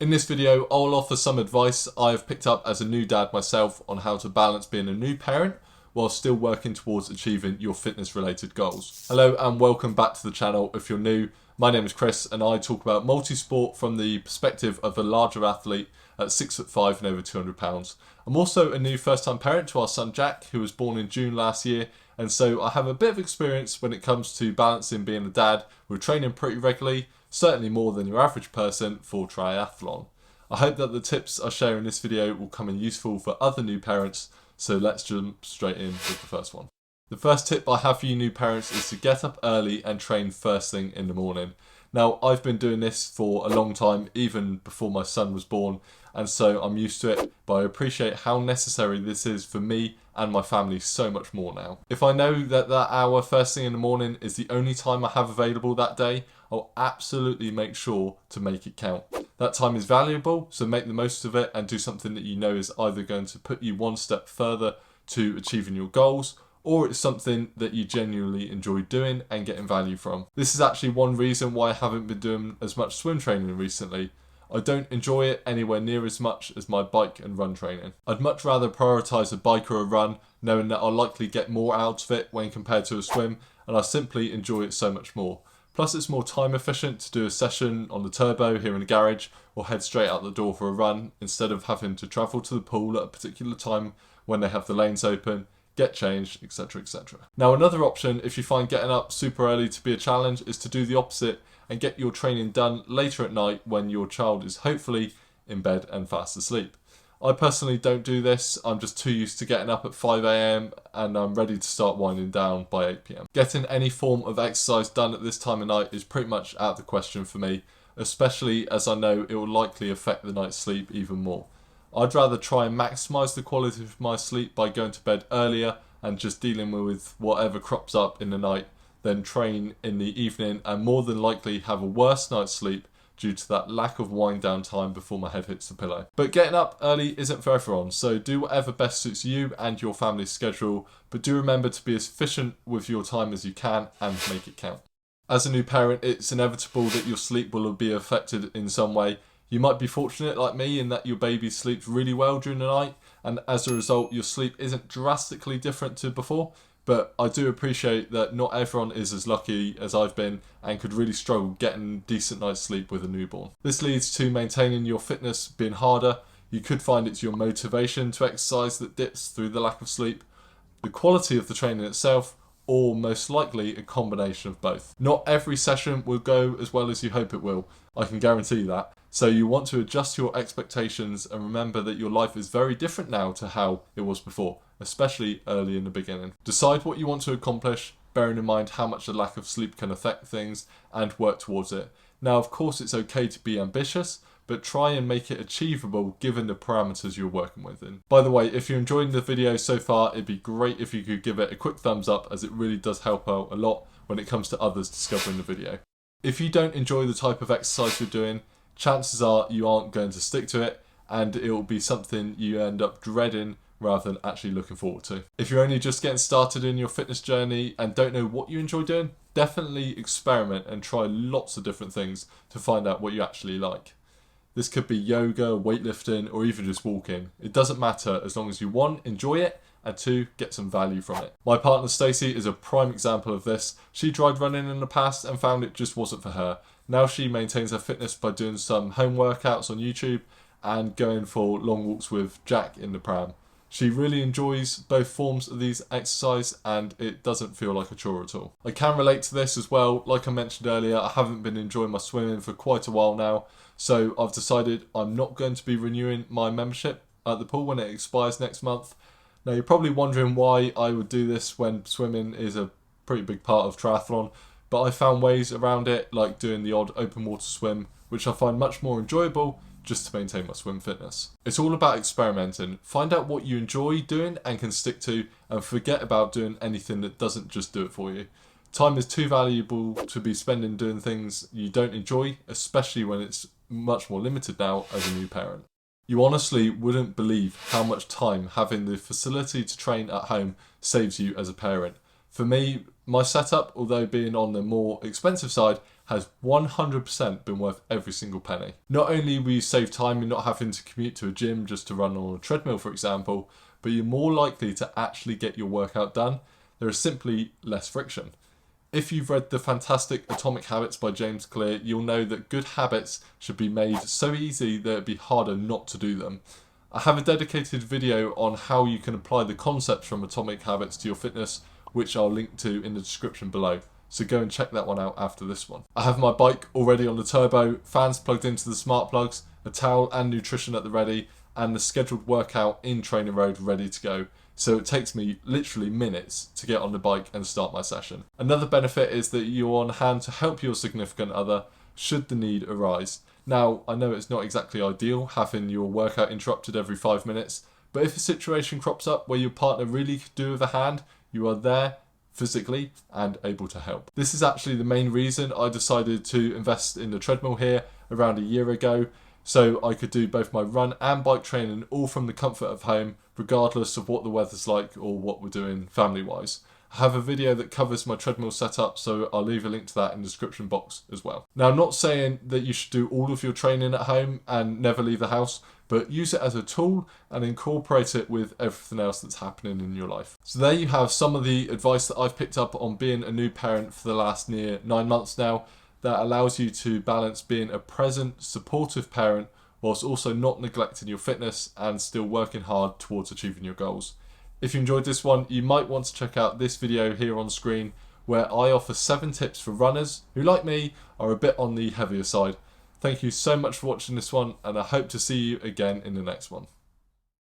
In this video, I'll offer some advice I've picked up as a new dad myself on how to balance being a new parent while still working towards achieving your fitness related goals. Hello and welcome back to the channel. If you're new, my name is Chris and I talk about multi-sport from the perspective of a larger athlete at 6'5" and over 200 pounds. I'm also a new first-time parent to our son Jack, who was born in June last year, and so I have a bit of experience when it comes to balancing being a dad with training pretty regularly, certainly more than your average person for triathlon. I hope that the tips I share in this video will come in useful for other new parents, so let's jump straight in with the first one. The first tip I have for you new parents is to get up early and train first thing in the morning. Now, I've been doing this for a long time, even before my son was born, and so I'm used to it, but I appreciate how necessary this is for me and my family so much more now. If I know that that hour first thing in the morning is the only time I have available that day, I'll absolutely make sure to make it count. That time is valuable, so make the most of it and do something that you know is either going to put you one step further to achieving your goals, or it's something that you genuinely enjoy doing and getting value from. This is actually one reason why I haven't been doing as much swim training recently. I don't enjoy it anywhere near as much as my bike and run training. I'd much rather prioritise a bike or a run, knowing that I'll likely get more out of it when compared to a swim, and I simply enjoy it so much more. Plus it's more time efficient to do a session on the turbo here in the garage or head straight out the door for a run instead of having to travel to the pool at a particular time when they have the lanes open, get changed, etc, etc. Now another option if you find getting up super early to be a challenge is to do the opposite and get your training done later at night when your child is hopefully in bed and fast asleep. I personally don't do this, I'm just too used to getting up at 5 AM and I'm ready to start winding down by 8 PM. Getting any form of exercise done at this time of night is pretty much out of the question for me, especially as I know it will likely affect the night's sleep even more. I'd rather try and maximise the quality of my sleep by going to bed earlier and just dealing with whatever crops up in the night than train in the evening and more than likely have a worse night's sleep due to that lack of wind down time before my head hits the pillow. But getting up early isn't for everyone, so do whatever best suits you and your family's schedule, but do remember to be as efficient with your time as you can and make it count. As a new parent, it's inevitable that your sleep will be affected in some way. You might be fortunate like me in that your baby sleeps really well during the night, and as a result your sleep isn't drastically different to before, but I do appreciate that not everyone is as lucky as I've been and could really struggle getting decent night's sleep with a newborn. This leads to maintaining your fitness being harder. You could find it's your motivation to exercise that dips through the lack of sleep, the quality of the training itself, or most likely a combination of both. Not every session will go as well as you hope it will, I can guarantee that. So you want to adjust your expectations and remember that your life is very different now to how it was before, especially early in the beginning. Decide what you want to accomplish, bearing in mind how much the lack of sleep can affect things, and work towards it. Now of course it's okay to be ambitious, but try and make it achievable given the parameters you're working within. By the way, if you're enjoying the video so far, it'd be great if you could give it a quick thumbs up as it really does help out a lot when it comes to others discovering the video. If you don't enjoy the type of exercise you're doing, chances are you aren't going to stick to it and it will be something you end up dreading rather than actually looking forward to. If you're only just getting started in your fitness journey and don't know what you enjoy doing, definitely experiment and try lots of different things to find out what you actually like. This could be yoga, weightlifting, or even just walking. It doesn't matter as long as you, one, enjoy it, and two, get some value from it. My partner Stacey is a prime example of this. She tried running in the past and found it just wasn't for her. Now she maintains her fitness by doing some home workouts on YouTube and going for long walks with Jack in the pram. She really enjoys both forms of these exercise and it doesn't feel like a chore at all. I can relate to this as well. Like I mentioned earlier, I haven't been enjoying my swimming for quite a while now, so I've decided I'm not going to be renewing my membership at the pool when it expires next month. Now you're probably wondering why I would do this when swimming is a pretty big part of triathlon, but I found ways around it, like doing the odd open water swim, which I find much more enjoyable just to maintain my swim fitness. It's all about experimenting. Find out what you enjoy doing and can stick to, and forget about doing anything that doesn't just do it for you. Time is too valuable to be spending doing things you don't enjoy, especially when it's much more limited now as a new parent. You honestly wouldn't believe how much time having the facility to train at home saves you as a parent. For me, my setup, although being on the more expensive side, has 100% been worth every single penny. Not only will you save time in not having to commute to a gym just to run on a treadmill, for example, but you're more likely to actually get your workout done. There is simply less friction. If you've read the fantastic Atomic Habits by James Clear, you'll know that good habits should be made so easy that it'd be harder not to do them. I have a dedicated video on how you can apply the concepts from Atomic Habits to your fitness, which I'll link to in the description below. So go and check that one out after this one. I have my bike already on the turbo, fans plugged into the smart plugs, a towel and nutrition at the ready, and the scheduled workout in Training Road ready to go. So it takes me literally minutes to get on the bike and start my session. Another benefit is that you're on hand to help your significant other should the need arise. Now, I know it's not exactly ideal having your workout interrupted every 5 minutes, but if a situation crops up where your partner really could do with a hand, you are there physically and able to help. This is actually the main reason I decided to invest in the treadmill here around a year ago, so I could do both my run and bike training all from the comfort of home, regardless of what the weather's like or what we're doing family-wise. I have a video that covers my treadmill setup, so I'll leave a link to that in the description box as well. Now, I'm not saying that you should do all of your training at home and never leave the house, but use it as a tool and incorporate it with everything else that's happening in your life. So there you have some of the advice that I've picked up on being a new parent for the last near 9 months now, that allows you to balance being a present, supportive parent whilst also not neglecting your fitness and still working hard towards achieving your goals. If you enjoyed this one, you might want to check out this video here on screen, where I offer 7 tips for runners who, like me, are a bit on the heavier side. Thank you so much for watching this one, and I hope to see you again in the next one.